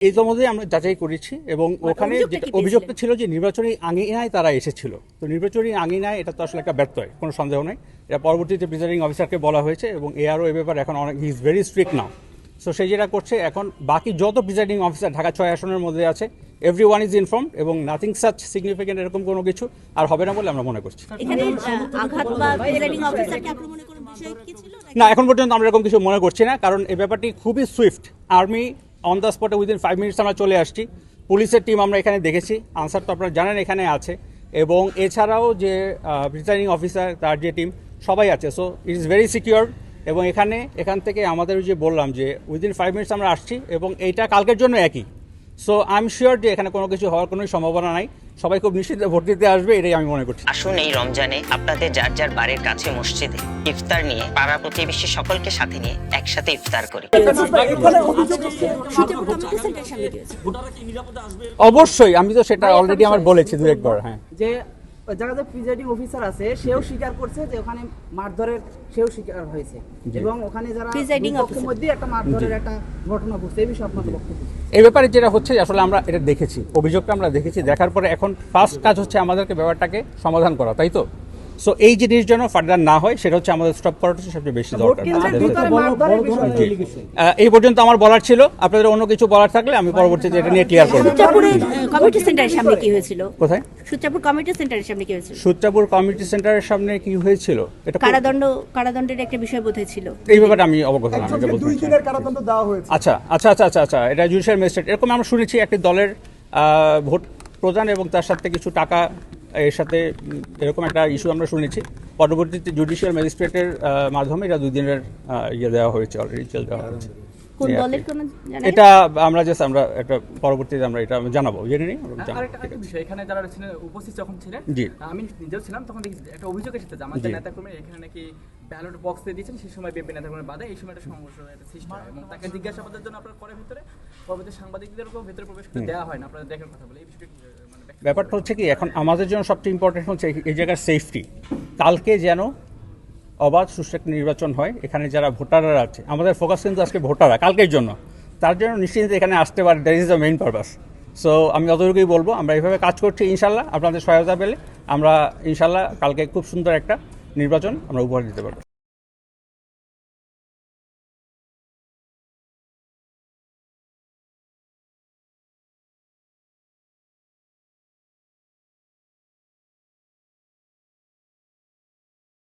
এই সম্বন্ধে আমরা যাচাই করেছি এবং ওখানে যেটা অভিযোগটা ছিল যে নির্বাচনী আঙিনায় তারা এসেছিল। তো নির্বাচনী আঙিনায় এটা তো আসলে একটা ব্যত্যয়, কোনো সন্দেহ নেই। এটা পরবর্তীতে প্রিজাইডিং অফিসারকে বলা হয়েছে এবং এআরও এ ব্যাপারে এখন অনেক he is very strict now. So সেই যেটা করছে এখন বাকি যত প্রিজাইডিং অফিসার ঢাকা 6 আসনের মধ্যে আছে এভরি ওয়ান ইজ ইনফর্মড এবং নাথিং সাচ সিগনিফিকেন্ট এরকম কোনো কিছু আর হবে না বলে আমরা মনে করছি। না, এখন পর্যন্ত আমরা এরকম কিছু মনে করছি না, কারণ এই ব্যাপারটি খুবই সুইফট। আর্মি অন দ্য স্পটে উইদিন 5 মিনিটস আমরা চলে আসছি। পুলিশের টিম আমরা এখানে দেখেছি, আনসার তো আপনারা জানেন এখানে আছে, এবং এছাড়াও যে প্রিসাইডিং অফিসার তার যে টিম সবাই আছে। So it is very secure এবং এখান থেকে আমাদের যে বললাম যে উইদিন 5 মিনিটস আমরা আসছি এবং এইটা কালকের জন্য একই। সো আই এম শিওর যে এখানে কোনো কিছু হওয়ার কোনো সম্ভাবনা নাই, সবাই খুব নিশ্চিত ভোট দিতে আসবে, এটাই আমি মনে করছি। আসুন এই রমজানে আপনাদের যার যার বাড়ির কাছে মসজিদে ইফতার নিয়ে পাড়া প্রতিবেশী সকলকে সাথে নিয়ে একসাথে ইফতার করি। অবশ্যই, আমি তো সেটা অলরেডি আমার বলেছি দু একবার। হ্যাঁ, যে যারা যে প্রিজাইডিং অফিসার আছে সেও স্বীকার করছে যে ওখানে মারধরের সেও স্বীকার হয়েছে এবং ওখানে যারা প্রিজাইডিং অফিসার মধ্যে একটা মারধরের একটা ঘটনা ঘটছে। এই বিষয়ে আপনাদের বক্তব্য? এই ব্যাপারে যেটা হচ্ছে আসলে আমরা এটা দেখেছি, অভিযোগটা আমরা দেখেছি, দেখার পরে এখন ফার্স্ট কাজ হচ্ছে আমাদেরকে ব্যাপারটাকে সমাধান করা, তাই তো? সো এই জিনিস যেন ফার্দার না হয় সেটা হচ্ছে আমাদের স্টপ করাটা হচ্ছে সবচেয়ে বেশি দরকার। এই পর্যন্ত আমার বলার ছিল, আপনাদের অন্য কিছু বলার থাকলে আমি পরবর্তীতে এটা নিয়ে ক্লিয়ার করব। কমিউনিটি সেন্টারের সামনে কি হয়েছিল? কোথায়? সূত্রাপুর কমিউনিটি সেন্টারের সামনে কি হয়েছিল? সূত্রাপুর কমিউনিটি সেন্টারের সামনে কি হয়েছিল? এটা কারাদণ্ডের একটা বিষয় বোধহয় ছিল। এই ব্যাপারে আমি অবগত না, এটা বলতে 2 দিনের কারাদণ্ড দেওয়া হয়েছে। আচ্ছা, এটা জুডিশিয়াল ম্যাজিস্ট্রেট, এরকম আমরা শুনেছি একটি দলের ভোট প্রদান এবং তার সাথে কিছু টাকা এর সাথে এরকম একটা ইস্যু আমরা শুনেছি। পরবর্তীতে জুডিশিয়াল ম্যাজিস্ট্রেটের মাধ্যমে এটা 2 দিনের দেওয়া হয়েছে, অলরেডি জেল দেওয়া হয়েছে। কোন দলের কোন জানেন? এটা আমরা একটা পরবর্তীতে আমরা এটা জানাবো, জেনে নিই। আরেকটা বিষয়, এখানে যারা ছিলেন উপস্থিত যখন ছিলেন, জি, আমি নিজেও ছিলাম, তখন দেখি একটা অভিযোগ এসেছে যে আমাদের নেতাকর্মী এখানে নাকি ব্যালট বক্স দিয়ে দিয়েছেন, সেই সময় বিএনপি নেতাকর্মী বাধা, এই সময় একটা সংঘর্ষ একটা সৃষ্টি হয় এবং তাকে জিজ্ঞাসাবাদের জন্য আপনারা করে ভিতরে পরবর্তী সাংবাদিকদেরকেও ভিতরে প্রবেশ করতে দেওয়া হয় না। আপনারা দেখেন কথা বলে এই বিষয়টা ব্যাপারটা হচ্ছে কি, এখন আমাদের জন্য সবচেয়ে ইম্পর্টেন্ট হচ্ছে এই জায়গার সেফটি। কালকে যেন অবাধ সুষ্ঠু একটা নির্বাচন হয়, এখানে যারা ভোটাররা আছে, আমাদের ফোকাস কিন্তু আজকে ভোটাররা, কালকের জন্য, তার জন্য নিশ্চিন্তে এখানে আসতে পারে, that is the main purpose. So আমি অতটুকুই বলবো, আমরা এইভাবে কাজ করছি, ইনশাল্লাহ আপনাদের সহায়তা পেলে আমরা ইনশাল্লাহ কালকে খুব সুন্দর একটা নির্বাচন আমরা উপহার দিতে পারবো।